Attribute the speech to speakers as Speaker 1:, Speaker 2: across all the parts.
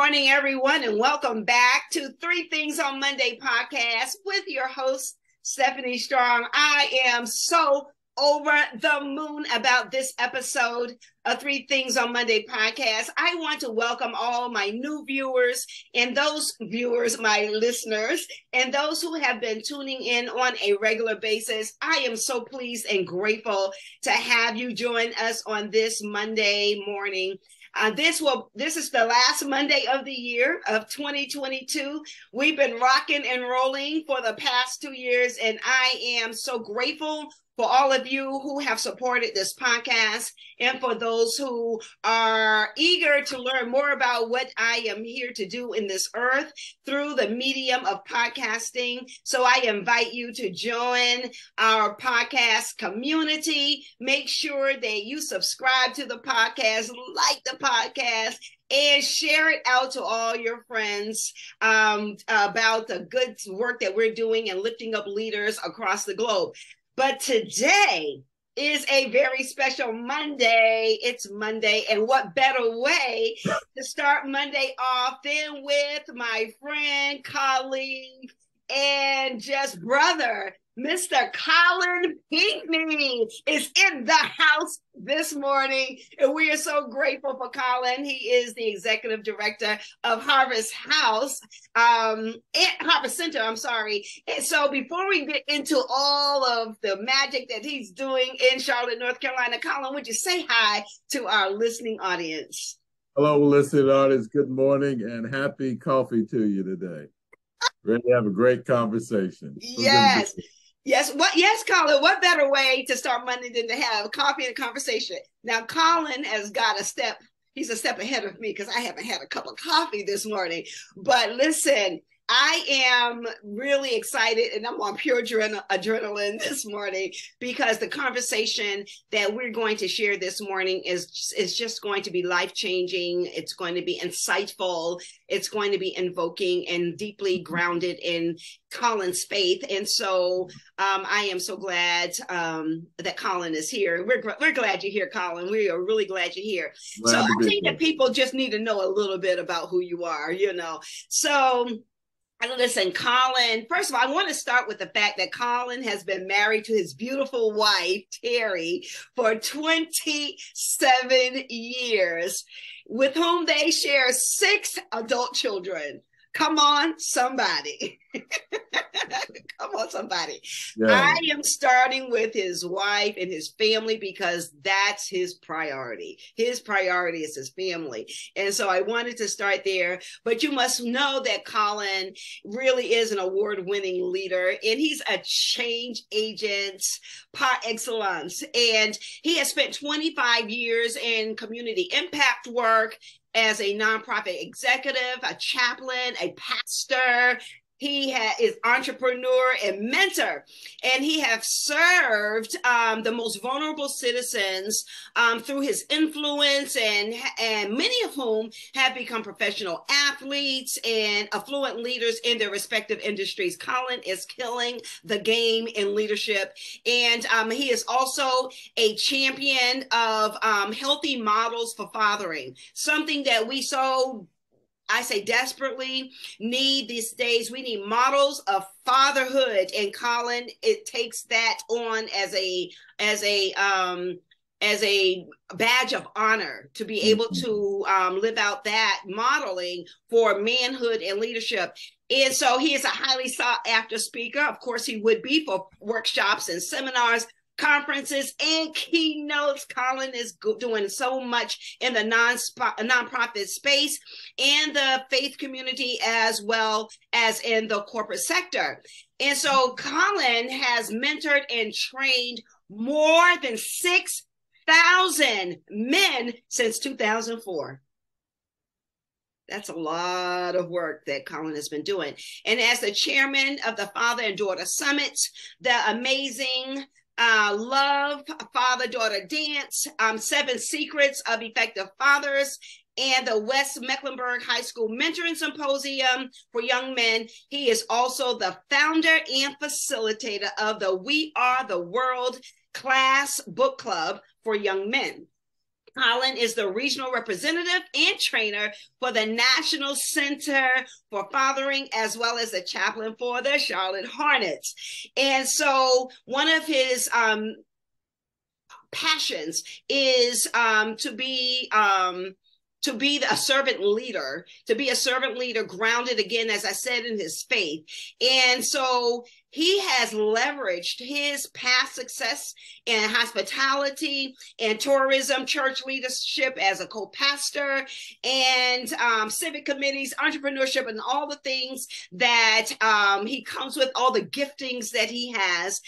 Speaker 1: morning, everyone, and welcome back to Three Things on Monday podcast with your host, Stephanie Strong. I am so over the moon about this episode of Three Things on Monday podcast. I want to welcome all my new viewers and those viewers, my listeners, and those who have been tuning in on a regular basis. I am so pleased and grateful to have you join us on this Monday morning. This is the last Monday of the year of 2022. We've been rocking and rolling for the past 2 years, and I am so grateful for all of you who have supported this podcast and for those who are eager to learn more about what I am here to do in this earth through the medium of podcasting. So I invite you to join our podcast community. Make sure that you subscribe to the podcast, like the podcast, and share it out to all your friends about the good work that we're doing and lifting up leaders across the globe. But today is a very special Monday. It's Monday, and what better way to start Monday off than with my friend, colleague, and just brother, Mr. Colin Pinkney is in the house this morning, and we are so grateful for Colin. He is the executive director of Harvest House, Harvest Center, I'm sorry. And so before we get into all of the magic that he's doing in Charlotte, North Carolina, Colin, would you say hi to our listening audience?
Speaker 2: Hello, listening audience. Good morning and happy coffee to you today. Ready to have a great conversation.
Speaker 1: Yes. Yes, Colin, what better way to start Monday than to have coffee and a conversation? Now, Colin has got he's a step ahead of me because I haven't had a cup of coffee this morning. But listen, I am really excited and I'm on pure adrenaline this morning because the conversation that we're going to share this morning is just going to be life-changing. It's going to be insightful. It's going to be invoking and deeply grounded in Colin's faith. And so I am so glad that Colin is here. We're glad you're here, Colin. We are really glad you're here. So I think that people just need to know a little bit about who you are, So listen, Colin, first of all, I want to start with the fact that Colin has been married to his beautiful wife, Terry, for 27 years, with whom they share 6 adult children. Come on, somebody. Come on, somebody. Yeah. I am starting with his wife and his family because that's his priority. His priority is his family. And so I wanted to start there. But you must know that Colin really is an award-winning leader, and he's a change agent par excellence. And he has spent 25 years in community impact work as a nonprofit executive, a chaplain, a pastor. He is entrepreneur and mentor, and he has served the most vulnerable citizens through his influence, and many of whom have become professional athletes and affluent leaders in their respective industries. Colin is killing the game in leadership, and he is also a champion of healthy models for fathering, something that we desperately need these days. We need models of fatherhood, and Colin, it takes that on as a badge of honor to be able to live out that modeling for manhood and leadership. And so he is a highly sought after speaker. Of course, he would be for workshops and seminars, conferences, and keynotes. Colin is doing so much in the nonprofit space and the faith community, as well as in the corporate sector. And so Colin has mentored and trained more than 6,000 men since 2004. That's a lot of work that Colin has been doing. And as the chairman of the Father and Daughter Summit, the amazing Love Father-Daughter Dance, 7 Secrets of Effective Fathers, and the West Mecklenburg High School Mentoring Symposium for Young Men. He is also the founder and facilitator of the We Are the World Class Book Club for Young Men. Colin is the regional representative and trainer for the National Center for Fathering, as well as the chaplain for the Charlotte Hornets. And so one of his passions is to be a servant leader, grounded again, as I said, in his faith. And so he has leveraged his past success in hospitality and tourism, church leadership as a co-pastor, and civic committees, entrepreneurship, and all the things that he comes with, all the giftings that he has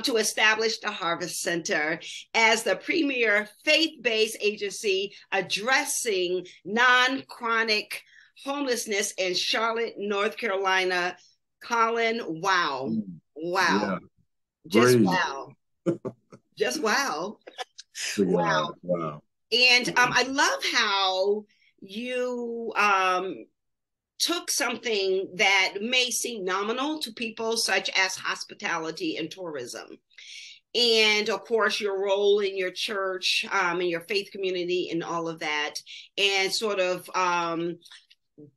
Speaker 1: to establish the Harvest Center as the premier faith-based agency addressing non-chronic homelessness in Charlotte, North Carolina. Colin, wow.
Speaker 2: Yeah.
Speaker 1: Just wow. Just wow. Wow.
Speaker 2: Wow.
Speaker 1: And I love how you took something that may seem nominal to people, such as hospitality and tourism. And of course, your role in your church, in your faith community, and all of that, and sort of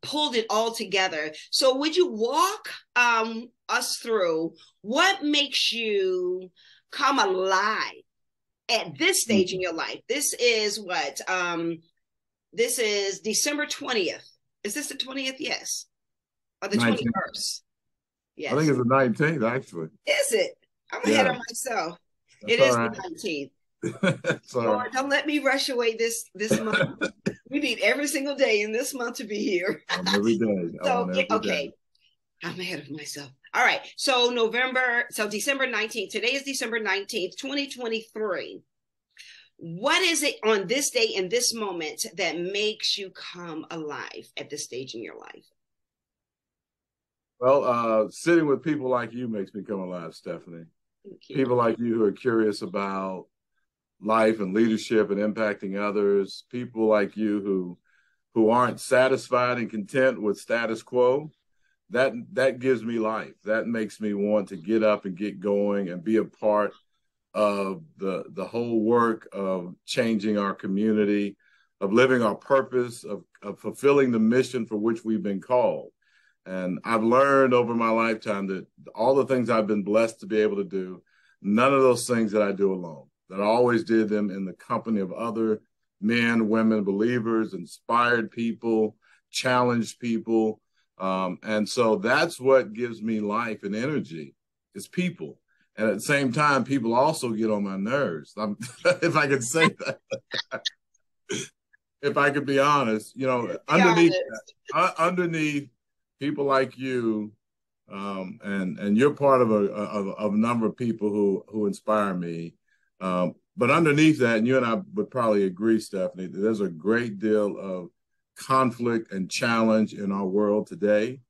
Speaker 1: pulled it all together. So would you walk us through what makes you come alive at this stage in your life? This is what? This is December 20th. Is this the 20th? Yes. Or the
Speaker 2: 19th.
Speaker 1: 21st? Yes.
Speaker 2: I think it's the 19th, actually.
Speaker 1: Is it? I'm ahead of myself.
Speaker 2: That's
Speaker 1: it is
Speaker 2: right.
Speaker 1: The 19th. Lord, don't let me rush away this month. We need every single day in this month to be here.
Speaker 2: Every day.
Speaker 1: So, okay. I'm ahead of myself. All right. So December 19th. Today is December 19th, 2023. What is it on this day and this moment that makes you come alive at this stage in your life?
Speaker 2: Well, sitting with people like you makes me come alive, Stephanie. People like you who are curious about life and leadership and impacting others, people like you who aren't satisfied and content with status quo, that gives me life. That makes me want to get up and get going and be a part of the whole work of changing our community, of living our purpose, of fulfilling the mission for which we've been called. And I've learned over my lifetime that all the things I've been blessed to be able to do, none of those things that I do alone, that I always did them in the company of other men, women, believers, inspired people, challenged people. And so that's what gives me life and energy is people. And at the same time, people also get on my nerves. If I could say that, if I could be honest, underneath people like you, and you're part of a number of people who inspire me. But underneath that, and you and I would probably agree, Stephanie, that there's a great deal of conflict and challenge in our world today.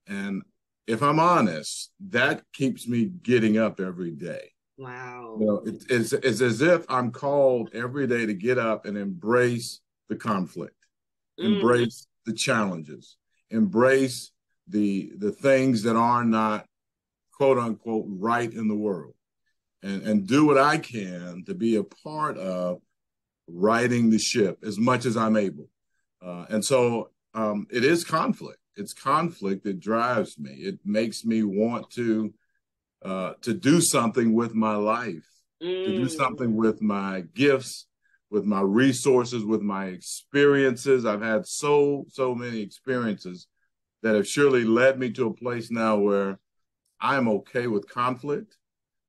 Speaker 2: And if I'm honest, that keeps me getting up every day.
Speaker 1: Wow.
Speaker 2: It's as if I'm called every day to get up and embrace the conflict, embrace the challenges, embrace the things that are not, quote unquote, right in the world, and do what I can to be a part of righting the ship as much as I'm able. And so it is conflict. It's conflict that drives me. It makes me want to do something with my life, to do something with my gifts, with my resources, with my experiences. I've had so many experiences that have surely led me to a place now where I'm okay with conflict.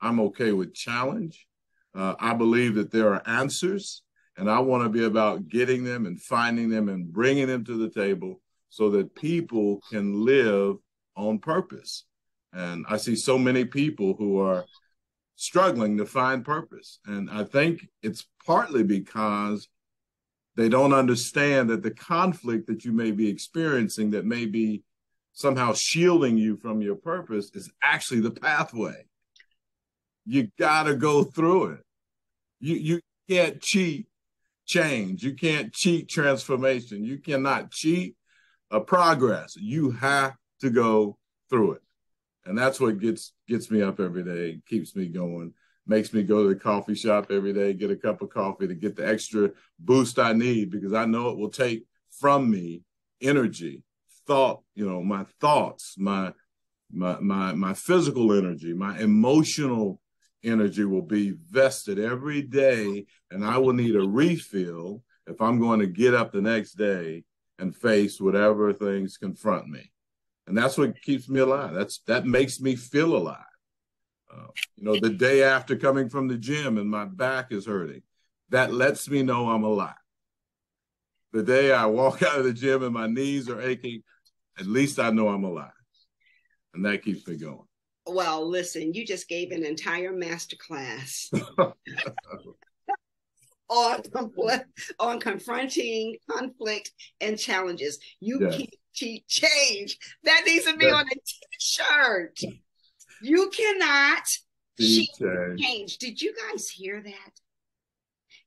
Speaker 2: I'm okay with challenge. I believe that there are answers, and I want to be about getting them and finding them and bringing them to the table so that people can live on purpose. And I see so many people who are struggling to find purpose. And I think it's partly because they don't understand that the conflict that you may be experiencing that may be somehow shielding you from your purpose is actually the pathway. You got to go through it. You can't cheat change. You can't cheat transformation. You cannot cheat progress. You have to go through it. And that's what gets me up every day, keeps me going. makes me go to the coffee shop every day, get a cup of coffee to get the extra boost I need, because I know it will take from me energy, thought, my thoughts, my physical energy, my emotional energy will be vested every day, and I will need a refill if I'm going to get up the next day and face whatever things confront me. And that's what keeps me alive. That makes me feel alive. The day after coming from the gym and my back is hurting, that lets me know I'm alive. The day I walk out of the gym and my knees are aching, at least I know I'm alive. And that keeps me going.
Speaker 1: Well, listen, you just gave an entire masterclass on confronting conflict and challenges. You can't cheat change. That needs to be on a t-shirt. You cannot cheat change. Did you guys hear that?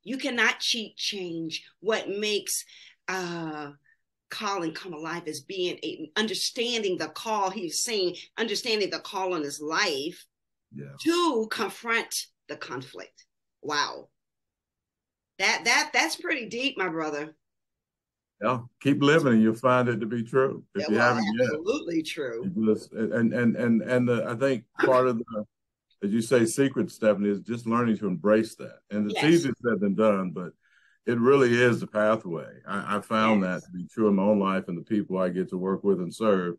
Speaker 1: You cannot cheat change. What makes Colin come alive is understanding the call he's saying, understanding the call on his life to confront the conflict. Wow. That's pretty deep, my brother.
Speaker 2: Yeah, keep living and you'll find it to be true. If you haven't yet.
Speaker 1: Absolutely true.
Speaker 2: And I think part of the, as you say, secret, Stephanie, is just learning to embrace that. And it's easier said than done, but it really is the pathway. I found that to be true in my own life and the people I get to work with and serve,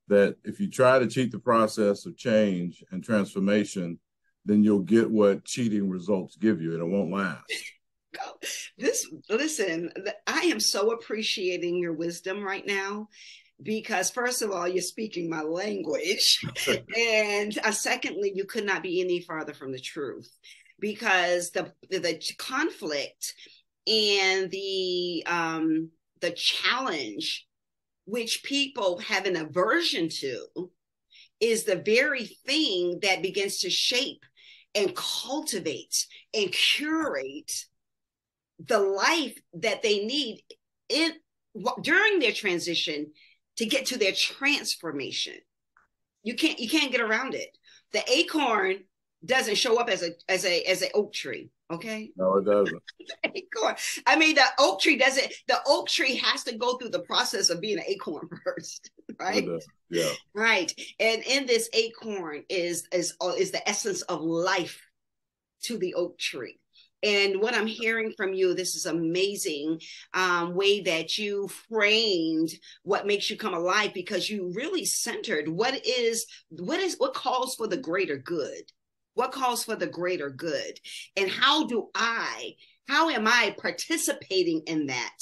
Speaker 2: that if you try to cheat the process of change and transformation, then you'll get what cheating results give you, and it won't last.
Speaker 1: Listen, I am so appreciating your wisdom right now, because first of all, you're speaking my language. And secondly, you could not be any farther from the truth, because the conflict and the challenge, which people have an aversion to, is the very thing that begins to shape and cultivate and curate the life that they need during their transition to get to their transformation. You can't get around it. The acorn doesn't show up as a oak tree. Okay.
Speaker 2: No, it doesn't.
Speaker 1: The acorn. I mean, the oak tree doesn't. The oak tree has to go through the process of being an acorn first, right?
Speaker 2: Yeah.
Speaker 1: Right. And in this acorn is the essence of life to the oak tree. And what I'm hearing from you, this is amazing way that you framed what makes you come alive, because you really centered what calls for the greater good. What calls for the greater good? And how am I participating in that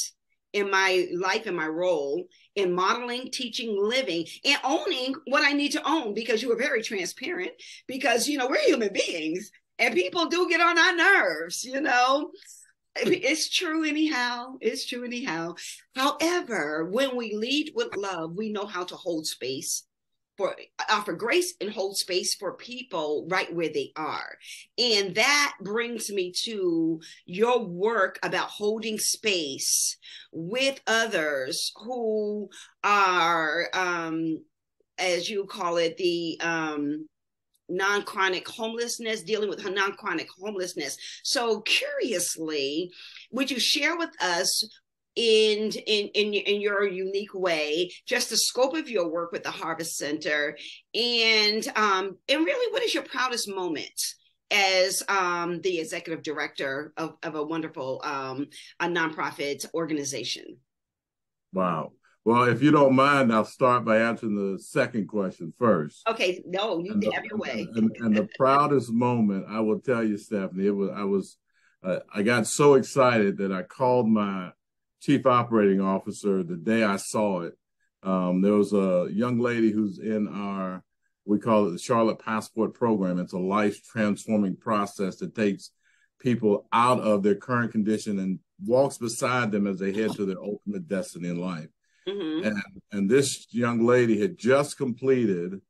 Speaker 1: in my life, in my role, in modeling, teaching, living, and owning what I need to own? Because you were very transparent, because, we're human beings. And people do get on our nerves, It's true anyhow. It's true anyhow. However, when we lead with love, we know how to hold space, offer grace and hold space for people right where they are. And that brings me to your work about holding space with others who are, as you call it, the non-chronic homelessness, dealing with non-chronic homelessness. So curiously, would you share with us in your unique way just the scope of your work with the Harvest Center, and really, what is your proudest moment as the executive director of a wonderful a nonprofit organization?
Speaker 2: Wow. Well, if you don't mind, I'll start by answering the second question first.
Speaker 1: Okay, no, you have your way.
Speaker 2: And the proudest moment, I will tell you, Stephanie, I got so excited that I called my chief operating officer the day I saw it. There was a young lady who's in we call it the Charlotte Passport Program. It's a life transforming process that takes people out of their current condition and walks beside them as they head to their ultimate destiny in life. Mm-hmm. And this young lady had just completed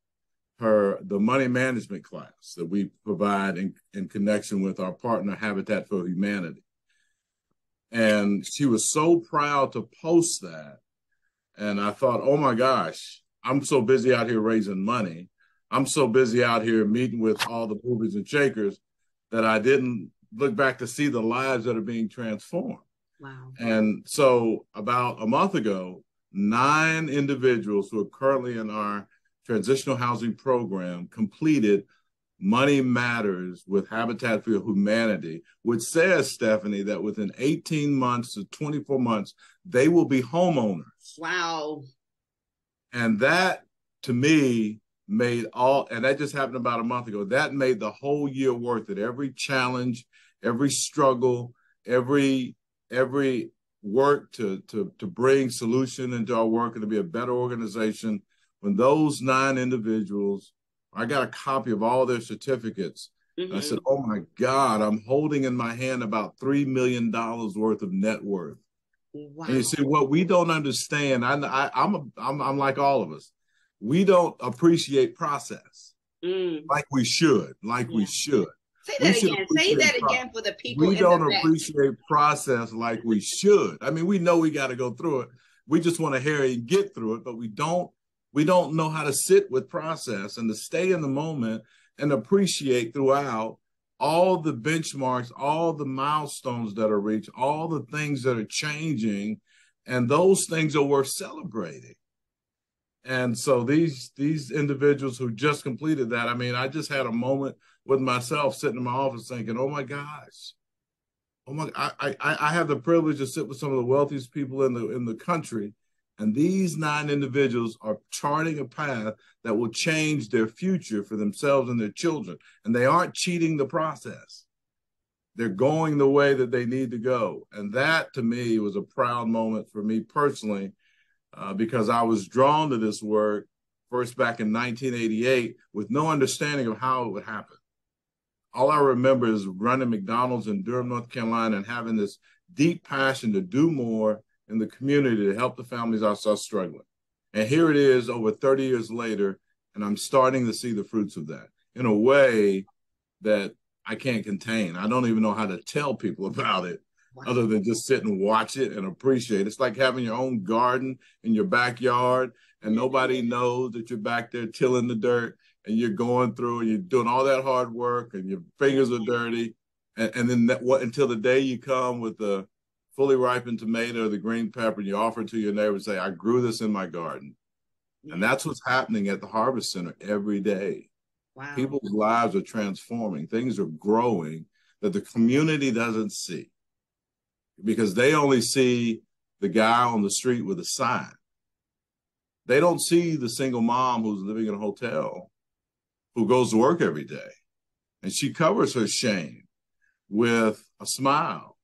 Speaker 2: the money management class that we provide in connection with our partner Habitat for Humanity. And she was so proud to post that. And I thought, oh my gosh, I'm so busy out here raising money. I'm so busy out here meeting with all the movers and shakers. that I didn't look back to see the lives that are being transformed.
Speaker 1: Wow.
Speaker 2: And so about a month ago, 9 individuals who are currently in our transitional housing program completed Money Matters with Habitat for Humanity, which says, Stephanie, that within 18 months to 24 months, they will be homeowners.
Speaker 1: Wow.
Speaker 2: And that, to me, made all, and that just happened about a month ago, that made the whole year worth it. Every challenge, every struggle, every work to bring solution into our work and to be a better organization. When those 9 individuals, I got a copy of all their certificates. Mm-hmm. I said, oh my God, I'm holding in my hand about $3 million worth of net worth. Wow. And you see, what we don't understand, I'm like all of us, we don't appreciate process like we should,
Speaker 1: we should. Say that again for the people.
Speaker 2: We don't appreciate process like we should. I mean, we know we got to go through it. We just want to hurry and get through it, but we don't know how to sit with process and to stay in the moment and appreciate throughout all the benchmarks, all the milestones that are reached, all the things that are changing, and those things are worth celebrating. And so these individuals who just completed that, I mean, I just had a moment with myself sitting in my office thinking, oh my gosh, I have the privilege to sit with some of the wealthiest people in the country. And these 9 individuals are charting a path that will change their future for themselves and their children. And they aren't cheating the process. They're going the way that they need to go. And that, to me, was a proud moment for me personally, because I was drawn to this work first back in 1988 with no understanding of how it would happen. All I remember is running McDonald's in Durham, North Carolina, and having this deep passion to do more in the community to help the families I saw struggling. And here it is over 30 years later, and I'm starting to see the fruits of that in a way that I can't contain. I don't even know how to tell people about it other than just sit and watch it and appreciate it. It's like having your own garden in your backyard and nobody knows that you're back there tilling the dirt and you're going through and you're doing all that hard work and your fingers are dirty. And then until the day you come with the fully ripened tomato or the green pepper and you offer it to your neighbor and say, I grew this in my garden. Yeah. And that's what's happening at the Harvest Center every day. Wow. People's lives are transforming. Things are growing that the community doesn't see because they only see the guy on the street with a sign. They don't see the single mom who's living in a hotel who goes to work every day. And she covers her shame with a smile.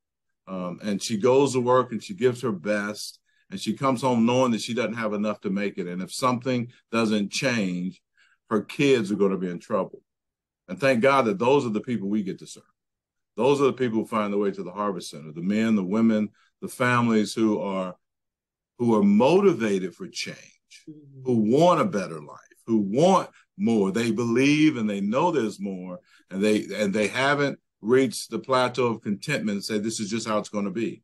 Speaker 2: And she goes to work and she gives her best and she comes home knowing that she doesn't have enough to make it. And if something doesn't change, her kids are going to be in trouble. And thank God that those are the people we get to serve. Those are the people who find their way to the Harvest Center, the men, the women, the families who are motivated for change, who want a better life, who want more. They believe and they know there's more, and they haven't reached the plateau of contentment and say this is just how it's going to be.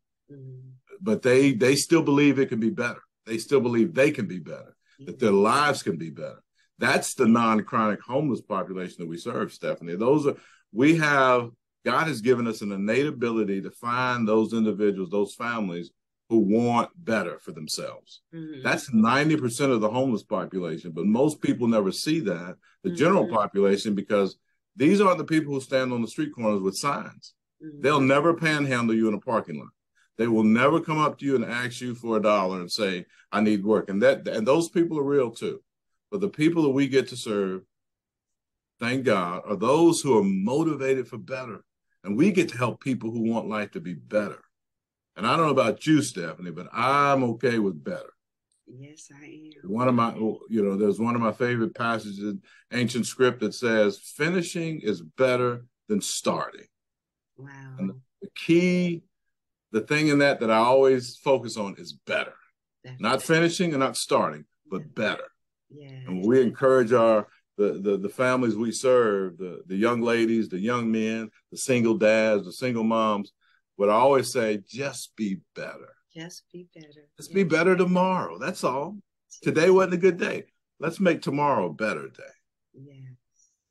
Speaker 2: But they still believe it can be better. They still believe they can be better, that their lives can be better. That's the non-chronic homeless population that we serve, Stephanie. God has given us an innate ability to find those individuals, those families who want better for themselves. That's 90% of the homeless population, but most people never see that, the general population, because these aren't the people who stand on the street corners with signs. They'll never panhandle you in a parking lot. They will never come up to you and ask you for $1 and say, I need work. And those people are real too. But the people that we get to serve, thank God, are those who are motivated for better. And we get to help people who want life to be better. And I don't know about you, Stephanie, but I'm okay with better.
Speaker 1: Yes, I am.
Speaker 2: There's one of my favorite passages in ancient script that says, finishing is better than starting.
Speaker 1: Wow.
Speaker 2: And the thing in that I always focus on is better. Definitely. Not finishing and not starting, but better.
Speaker 1: Yeah.
Speaker 2: And we encourage the families we serve, the young ladies, the young men, the single dads, the single moms, but I always say, just be better.
Speaker 1: Just be better.
Speaker 2: Just be better tomorrow. That's all. Today wasn't a good day. Let's make tomorrow a better day.
Speaker 1: Yes.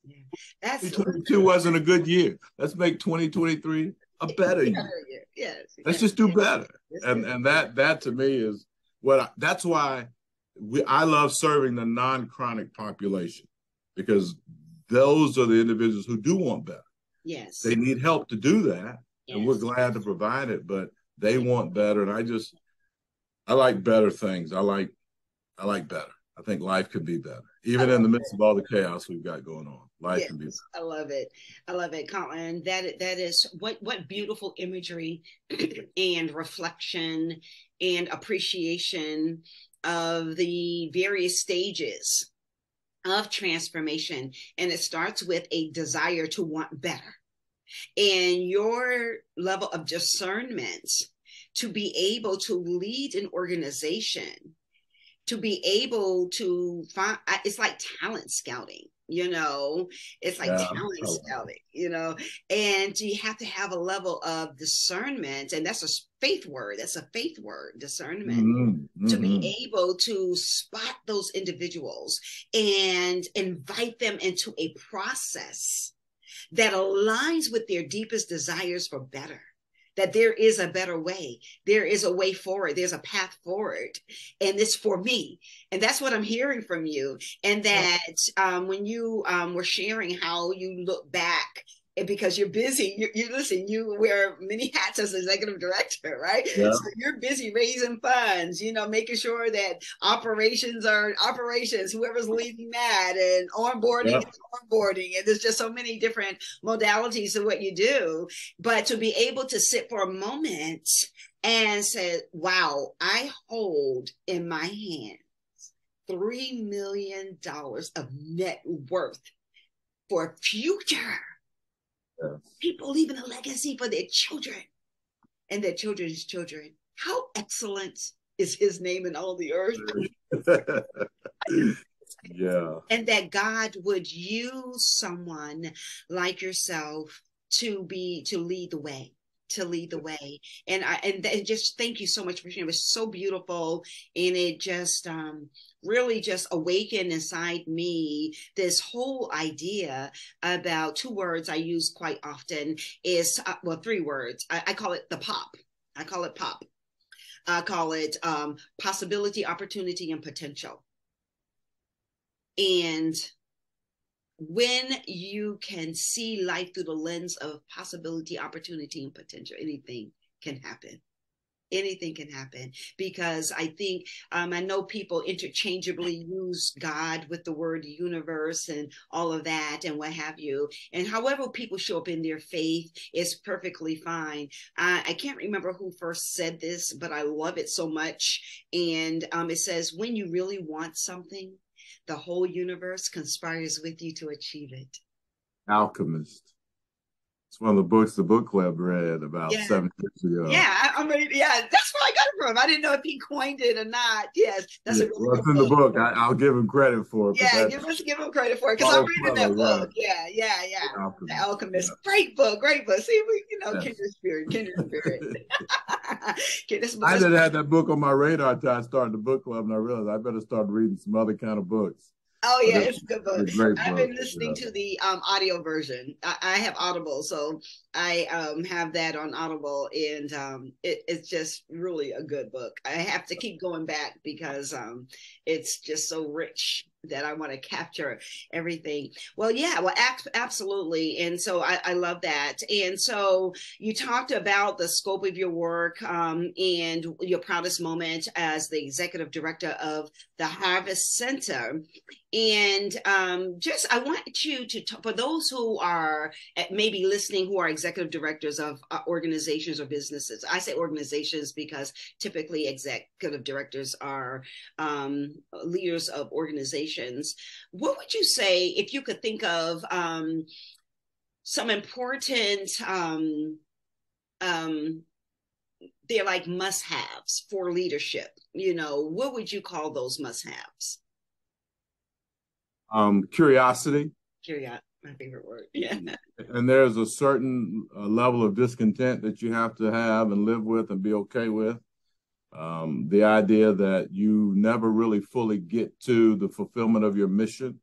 Speaker 1: Yeah. That's
Speaker 2: 2022 wasn't a good year. Let's make 2023 a better year.
Speaker 1: Yes.
Speaker 2: Let's just do better. And that to me is that's why I love serving the non-chronic population, because those are the individuals who do want better.
Speaker 1: Yes.
Speaker 2: They need help to do that. Yes. And we're glad to provide it, but they want better. And I like better things. I like better. I think life could be better, even in the midst of all the chaos we've got going on. Life can be better.
Speaker 1: I love it, Colin. That is what beautiful imagery and reflection and appreciation of the various stages of transformation. And it starts with a desire to want better, and your level of discernment to be able to lead an organization, to be able to find, it's like talent scouting, it's like talent scouting, and you have to have a level of discernment. And that's a faith word. Discernment, to be able to spot those individuals and invite them into a process that aligns with their deepest desires for better. That there is a better way. There is a way forward. There's a path forward. And it's for me. And that's what I'm hearing from you. And that when you were sharing how you look back, and because you're busy, you wear many hats as executive director, right? Yeah. So you're busy raising funds, making sure that operations are operations, whoever's leading that, and onboarding is onboarding. And there's just so many different modalities of what you do. But to be able to sit for a moment and say, wow, I hold in my hands $3 million of net worth for future. People leaving a legacy for their children and their children's children. How excellent is his name in all the earth?
Speaker 2: Yeah.
Speaker 1: And that God would use someone like yourself to lead the way. And just thank you so much for sharing. It was so beautiful, and it just really just awakened inside me this whole idea about two words I use quite often is three words. I call it the POP. I call it POP. I call it possibility, opportunity, and potential. And when you can see life through the lens of possibility, opportunity, and potential, anything can happen. Anything can happen, because I think I know people interchangeably use God with the word universe and all of that and what have you. And however people show up in their faith is perfectly fine. I can't remember who first said this, but I love it so much. And it says, when you really want something, the whole universe conspires with you to achieve it.
Speaker 2: Alchemist. It's one of the books the book club read about 7 years ago.
Speaker 1: Yeah, that's where I got it from. I didn't know if he coined it or not. Yes, that's a really
Speaker 2: good book. It's in the book. I'll give him credit for it.
Speaker 1: Yeah, give him credit for it, because I'm reading that book. Yeah. The Alchemist. Great book. See, kindred spirit.
Speaker 2: I didn't have that book on my radar until I started the book club, and I realized I better start reading some other kind of books.
Speaker 1: Oh yeah, it's a good book. I've been listening to the audio version. I have Audible, so I have that on Audible, and it's just really a good book. I have to keep going back because it's just so rich that I want to capture everything. Well, absolutely. And so I love that. And so you talked about the scope of your work and your proudest moment as the executive director of the Harvest Center. And I want you to talk, for those who are maybe listening, who are executive directors of organizations or businesses. I say organizations because typically executive directors are leaders of organizations. What would you say, if you could think of some important, they're like must-haves for leadership, what would you call those must-haves?
Speaker 2: Curiosity.
Speaker 1: My favorite word. Yeah.
Speaker 2: And there's a certain level of discontent that you have to have and live with and be okay with. The idea that you never really fully get to the fulfillment of your mission,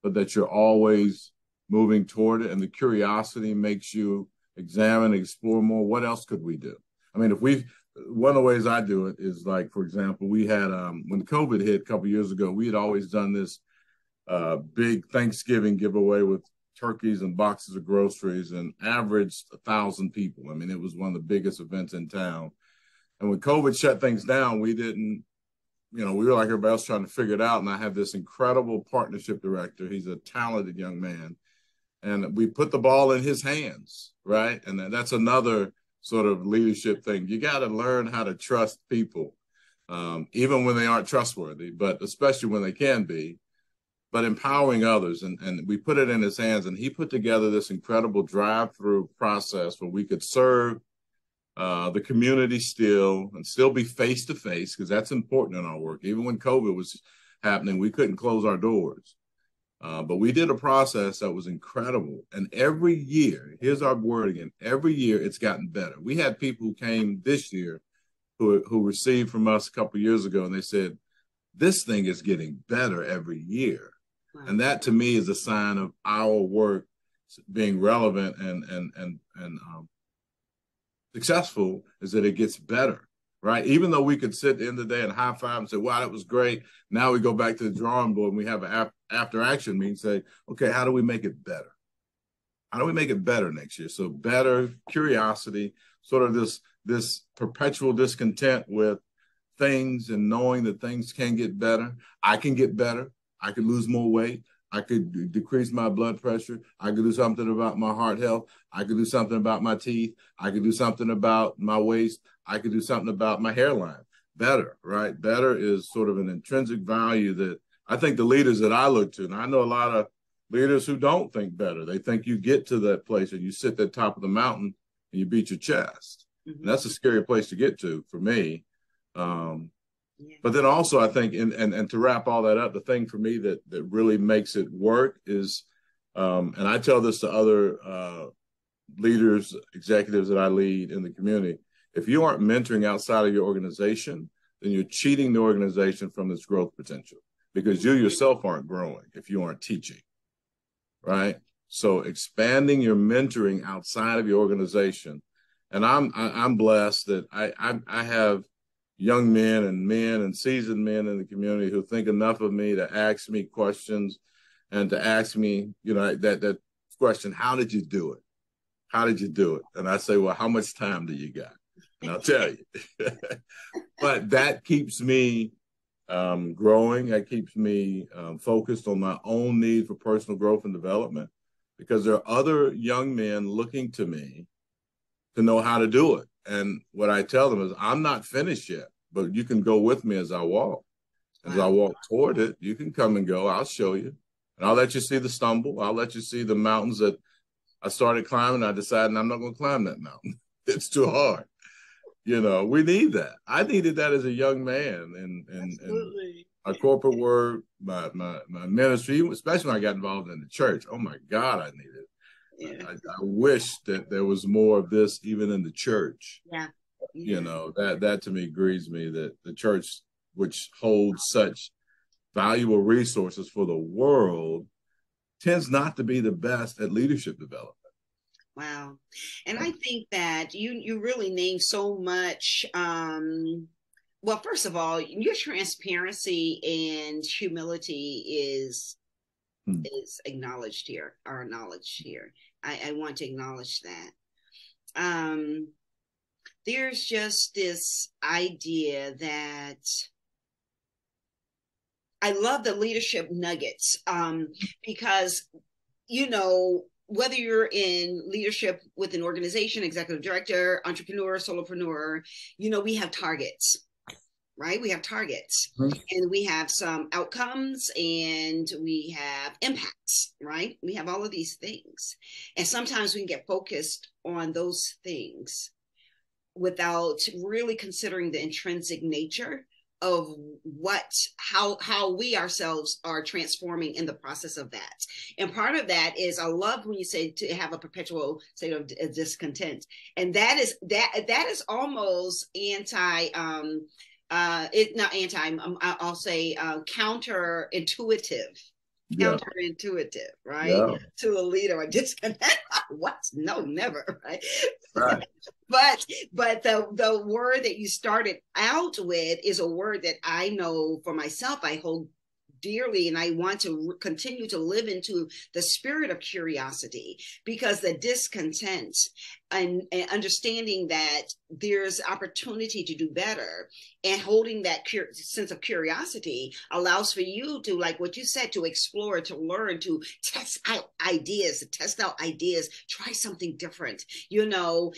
Speaker 2: but that you're always moving toward it. And the curiosity makes you examine, explore more. What else could we do? I mean, one of the ways I do it is, like, for example, we had, when COVID hit a couple of years ago, we had always done this big Thanksgiving giveaway with turkeys and boxes of groceries, and averaged 1,000 people. I mean, it was one of the biggest events in town. And when COVID shut things down, we didn't, we were like everybody else trying to figure it out. And I have this incredible partnership director. He's a talented young man. And we put the ball in his hands, right? And that's another sort of leadership thing. You got to learn how to trust people, even when they aren't trustworthy, but especially when they can be, but empowering others. And we put it in his hands, and he put together this incredible drive-through process where we could serve the community still be face-to-face, because that's important in our work. Even when COVID was happening, we couldn't close our doors. But we did a process that was incredible. And every year, here's our word again, every year it's gotten better. We had people who came this year who received from us a couple of years ago, and they said, this thing is getting better every year. Wow. And that to me is a sign of our work being relevant and successful, is that it gets better. Right? Even though we could sit at the end of the day and high five and say, wow, that was great. Now we go back to the drawing board and we have an after action meeting, say, okay, how do we make it better? How do we make it better next year? So better, curiosity, sort of this perpetual discontent with things, and knowing that things can get better. I can get better. I could lose more weight. I could decrease my blood pressure. I could do something about my heart health. I could do something about my teeth. I could do something about my waist. I could do something about my hairline. Better, right? Better is sort of an intrinsic value that I think the leaders that I look to, and I know a lot of leaders who don't think better. They think you get to that place and you sit at the top of the mountain and you beat your chest. Mm-hmm. And that's a scary place to get to for me. But then also, I think, and to wrap all that up, the thing for me that really makes it work is, and I tell this to other leaders, executives that I lead in the community, if you aren't mentoring outside of your organization, then you're cheating the organization from its growth potential, because you yourself aren't growing if you aren't teaching, right? So expanding your mentoring outside of your organization. And I'm blessed that I have young men and seasoned men in the community who think enough of me to ask me questions, and to ask me, that question, how did you do it? How did you do it? And I say, well, how much time do you got? And I'll tell you. But that keeps me growing. That keeps me focused on my own need for personal growth and development, because there are other young men looking to me to know how to do it. And what I tell them is, I'm not finished yet, but you can go with me as I walk. As I walk toward it, you can come and go. I'll show you. And I'll let you see the stumble. I'll let you see the mountains that I started climbing. I decided I'm not going to climb that mountain. It's too hard. We need that. I needed that as a young man. And my corporate work, my ministry, especially when I got involved in the church. Oh, my God, I needed it. Yeah. I wish that there was more of this even in the church.
Speaker 1: Yeah.
Speaker 2: That to me grieves me, that the church, which holds such valuable resources for the world, tends not to be the best at leadership development.
Speaker 1: Wow. And I think that you really named so much. Well, first of all, your transparency and humility is acknowledged here, or acknowledged here. I want to acknowledge that. There's just this idea that I love the leadership nuggets, because, whether you're in leadership with an organization, executive director, entrepreneur, solopreneur, we have targets. Right? We have targets, and we have some outcomes, and we have impacts, right? We have all of these things. And sometimes we can get focused on those things without really considering the intrinsic nature of how we ourselves are transforming in the process of that. And part of that is, I love when you say to have a perpetual state of discontent. And that is almost I'll say counterintuitive
Speaker 2: Yeah.
Speaker 1: counterintuitive, right?
Speaker 2: Yeah.
Speaker 1: To a leader or disconnect. What? No, never, right?
Speaker 2: Right.
Speaker 1: But the word that you started out with is a word that I know for myself I hold dearly, and I want to continue to live into the spirit of curiosity, because the discontent and understanding that there's opportunity to do better and holding that sense of curiosity allows for you to, like what you said, to explore, to learn, to test out ideas, try something different, and to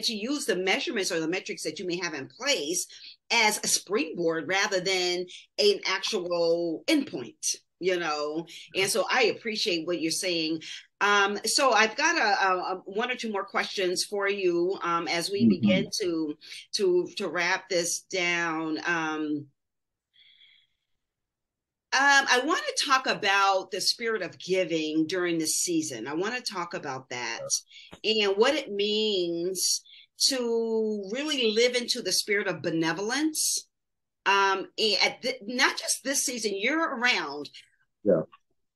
Speaker 1: use the measurements or the metrics that you may have in place as a springboard rather than an actual endpoint, And so I appreciate what you're saying. So I've got a one or two more questions for you as we begin to wrap this down. I want to talk about the spirit of giving during this season. I want to talk about that and what it means to really live into the spirit of benevolence. Not just this season, year round.
Speaker 2: Yeah.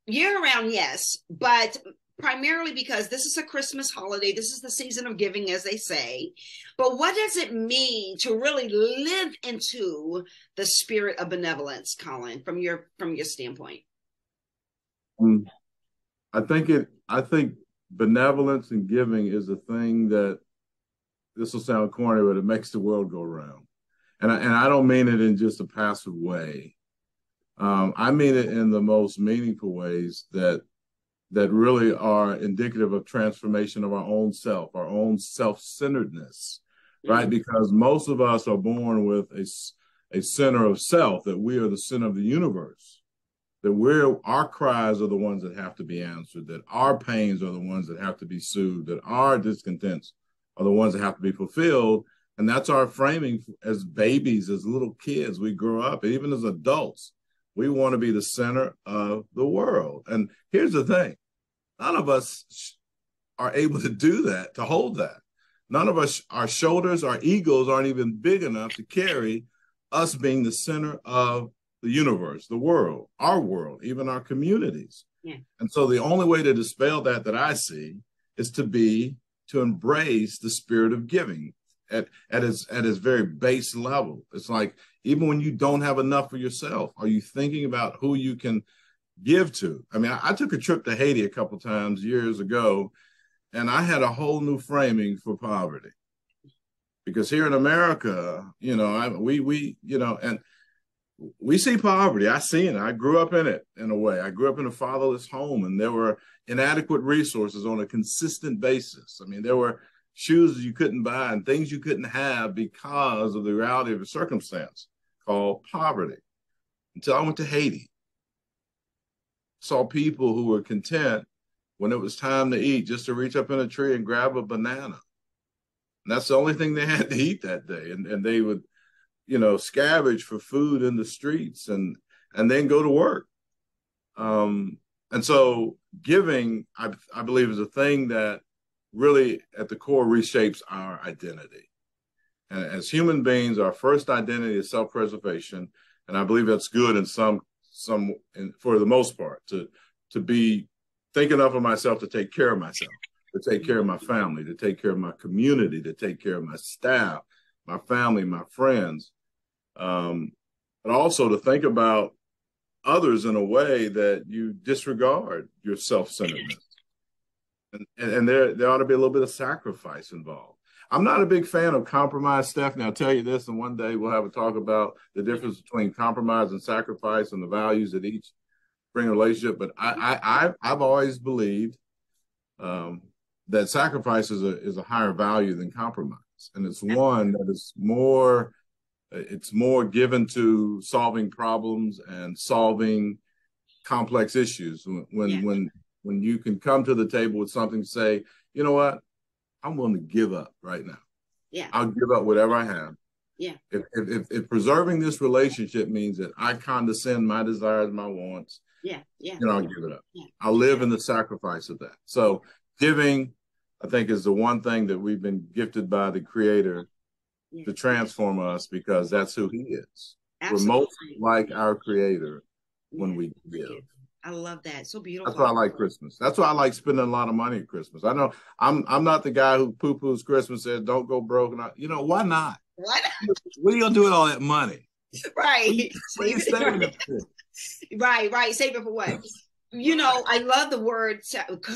Speaker 1: Year round, yes, but primarily because this is a Christmas holiday. This is the season of giving, as they say. But what does it mean to really live into the spirit of benevolence, Colin, from your standpoint?
Speaker 2: I think benevolence and giving is a thing that, this will sound corny, but it makes the world go round. And I don't mean it in just a passive way. I mean it in the most meaningful ways that really are indicative of transformation of our own self-centeredness, right? Because most of us are born with a center of self, that we are the center of the universe, that our cries are the ones that have to be answered, that our pains are the ones that have to be soothed, that our discontents are the ones that have to be fulfilled. And that's our framing as babies, as little kids. We grow up, and even as adults, we want to be the center of the world. And here's the thing. None of us are able to do that, to hold that. None of us, our shoulders, our egos aren't even big enough to carry us being the center of the universe, the world, even our communities.
Speaker 1: Yeah.
Speaker 2: And so the only way to dispel that I see is to embrace the spirit of giving at its very base level. It's like, even when you don't have enough for yourself, are you thinking about who you can give to? I mean, I took a trip to Haiti a couple times years ago, and I had a whole new framing for poverty. Because here in America, we see poverty. I see it. I grew up in it in a way. I grew up in a fatherless home, and there were inadequate resources on a consistent basis. I mean, there were shoes you couldn't buy and things you couldn't have because of the reality of a circumstance called poverty. Until I went to Haiti. Saw people who were content when it was time to eat just to reach up in a tree and grab a banana. And that's the only thing they had to eat that day. And they would, scavenge for food in the streets and then go to work. And so giving, I believe, is a thing that really at the core reshapes our identity. And as human beings, our first identity is self-preservation. And I believe that's good in for the most part, to be think enough of myself to take care of myself, to take care of my family, to take care of my community, to take care of my staff, my family, my friends, but also to think about others in a way that you disregard your self-centeredness. And there ought to be a little bit of sacrifice involved. I'm not a big fan of compromise, Stephanie. I'll tell you this, and one day we'll have a talk about the difference between compromise and sacrifice and the values that each bring a relationship. But I've always believed that sacrifice is a higher value than compromise, and it's one that is more given to solving problems and solving complex issues. When you can come to the table with something to say, you know what, I'm willing to give up right now.
Speaker 1: Yeah.
Speaker 2: I'll give up whatever I have.
Speaker 1: Yeah.
Speaker 2: If preserving this relationship means that I condescend my desires, my wants, I'll give it up. Yeah. I'll live in the sacrifice of that. So giving, I think, is the one thing that we've been gifted by the Creator to transform us, because that's who He is. Absolutely. We're most like our Creator when we give.
Speaker 1: I love that. So beautiful.
Speaker 2: That's why I like Christmas. That's why I like spending a lot of money at Christmas. I know I'm not the guy who poo-poos Christmas, says don't go broke. Why not?
Speaker 1: What?
Speaker 2: What are you gonna do with all that money?
Speaker 1: Right.
Speaker 2: What are you saving it for?
Speaker 1: Right. Save it for what? I love the word,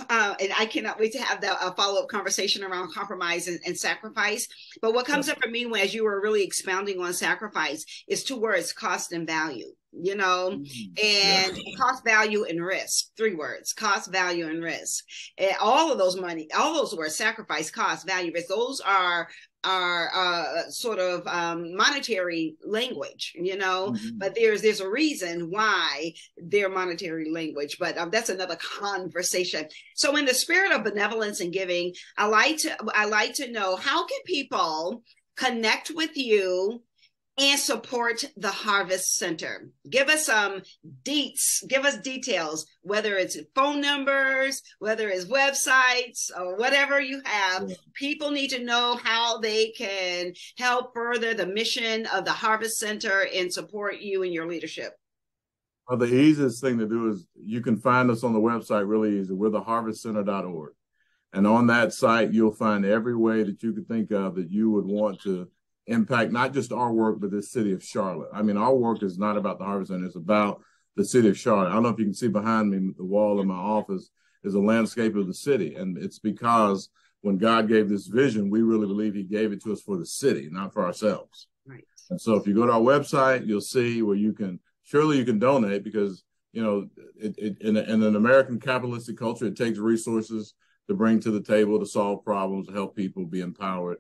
Speaker 1: and I cannot wait to have a follow-up conversation around compromise and sacrifice. But what comes up for me as you were really expounding on sacrifice is two words: cost and value. And cost, value, and risk. 3 words: cost, value, and risk. And all of those words: sacrifice, cost, value, risk. Those are sort of monetary language, but there's a reason why they're monetary language, but that's another conversation. So in the spirit of benevolence and giving, I like to know, how can people connect with you and support the Harvest Center? Give us some give us details, whether it's phone numbers, whether it's websites, or whatever you have. People need to know how they can help further the mission of the Harvest Center and support you in your leadership.
Speaker 2: Well, the easiest thing to do is you can find us on the website really easy. We're theharvestcenter.org. And on that site, you'll find every way that you could think of that you would want to impact not just our work, but the city of Charlotte. I mean, our work is not about the Harvest Center, it's about the city of Charlotte. I don't know if you can see behind me, the wall of my office is a landscape of the city. And it's because when God gave this vision, we really believe he gave it to us for the city, not for ourselves.
Speaker 1: Right.
Speaker 2: And so if you go to our website, you'll see where you can donate, because, in an American capitalistic culture, it takes resources to bring to the table to solve problems, to help people be empowered.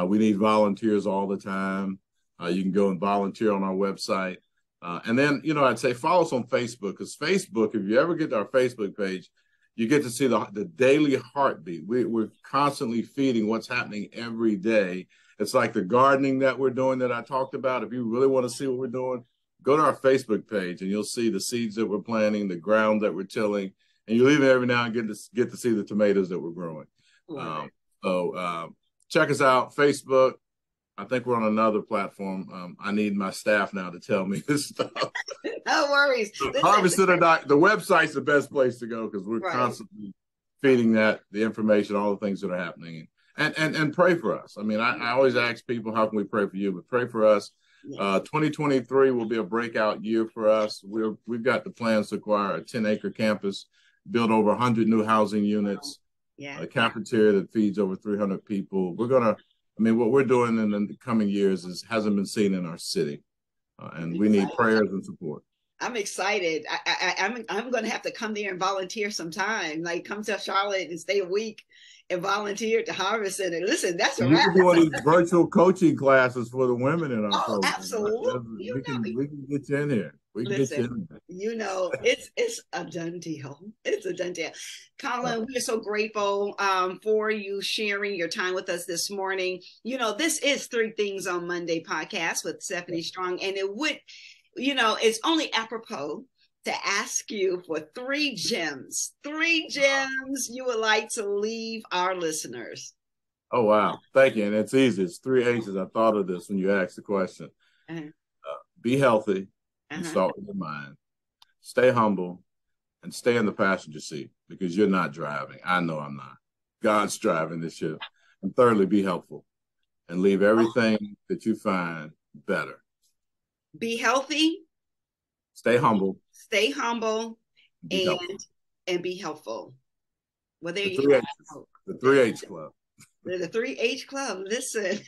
Speaker 2: We need volunteers all the time. You can go and volunteer on our website. And then, I'd say follow us on Facebook, because Facebook, if you ever get to our Facebook page, you get to see the daily heartbeat. We're constantly feeding what's happening every day. It's like the gardening that we're doing that I talked about. If you really want to see what we're doing, go to our Facebook page and you'll see the seeds that we're planting, the ground that we're tilling, and you'll even every now and get to see the tomatoes that we're growing. Check us out, Facebook. I think we're on another platform. I need my staff now to tell me this stuff.
Speaker 1: No worries.
Speaker 2: Harvest Center, the website's the best place to go, because we're constantly feeding the information, all the things that are happening. And pray for us. I mean, I always ask people, how can we pray for you? But pray for us. 2023 will be a breakout year for us. We've got the plans to acquire a 10-acre campus, build over 100 new housing units. A cafeteria that feeds over 300 people. What we're doing in the coming years hasn't been seen in our city, and we need prayers and support.
Speaker 1: I'm excited. I'm going to have to come there and volunteer sometime. Like, come to Charlotte and stay a week and volunteer at the Harvest Center. Listen, that's a wrap.
Speaker 2: You can do one of these virtual coaching classes for the women in our program.
Speaker 1: Absolutely.
Speaker 2: We can get you in here.
Speaker 1: Listen, it's a done deal. It's a done deal. Colin, we are so grateful for you sharing your time with us this morning. This is 3 Things on Monday podcast with Stephanie Strong, and it's only apropos to ask you for 3 gems you would like to leave our listeners.
Speaker 2: Oh, wow. Thank you. And it's easy. It's 3 H's. I thought of this when you asked the question. Be healthy. And start with your mind. Stay humble and stay in the passenger seat, because you're not driving. I know I'm not. God's driving this ship. And thirdly, be helpful and leave everything that you find better.
Speaker 1: Be healthy.
Speaker 2: Stay humble.
Speaker 1: And be helpful. Well, there you
Speaker 2: go. The 3H Club.
Speaker 1: The 3H Club. Listen.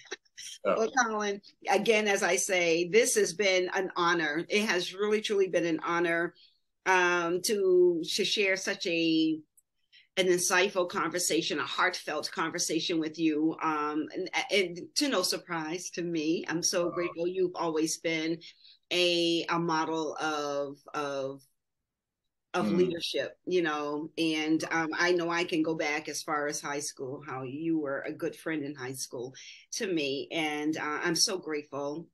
Speaker 1: Well, Colin, again, as I say, this has been an honor. It has really, truly been an honor to share such an insightful conversation, a heartfelt conversation with you. And to no surprise to me, I'm so grateful. You've always been a model of leadership, and I know I can go back as far as high school, how you were a good friend in high school to me. And I'm so grateful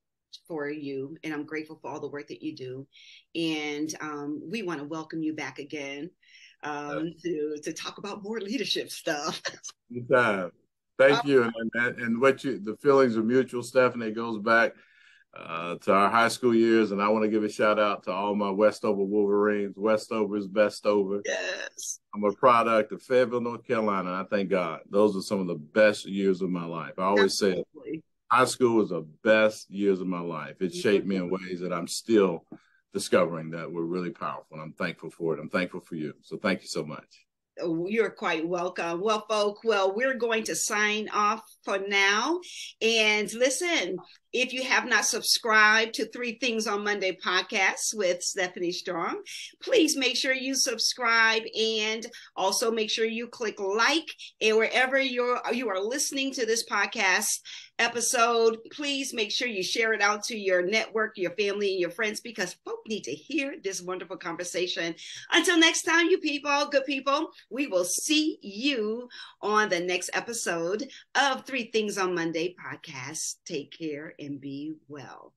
Speaker 1: for you, and I'm grateful for all the work that you do. And we want to welcome you back again to talk about more leadership stuff.
Speaker 2: Thank you. And the feelings are mutual, Stephanie. It goes back to our high school years. And I want to give a shout out to all my Westover Wolverines. Westover is best over.
Speaker 1: Yes.
Speaker 2: I'm a product of Fayetteville, North Carolina. And I thank God. Those are some of the best years of my life. I always say high school was the best years of my life. It shaped me in ways that I'm still discovering that were really powerful. And I'm thankful for it. I'm thankful for you. So thank you so much.
Speaker 1: You're quite welcome. Well, folk, we're going to sign off for now. And listen, if you have not subscribed to Three Things on Monday podcast with Stephanie Strong, please make sure you subscribe and also make sure you click like. And wherever you are listening to this podcast episode, please make sure you share it out to your network, your family, and your friends, because folk need to hear this wonderful conversation. Until next time, you people, good people, we will see you on the next episode of Three Things on Monday podcast. Take care and be well.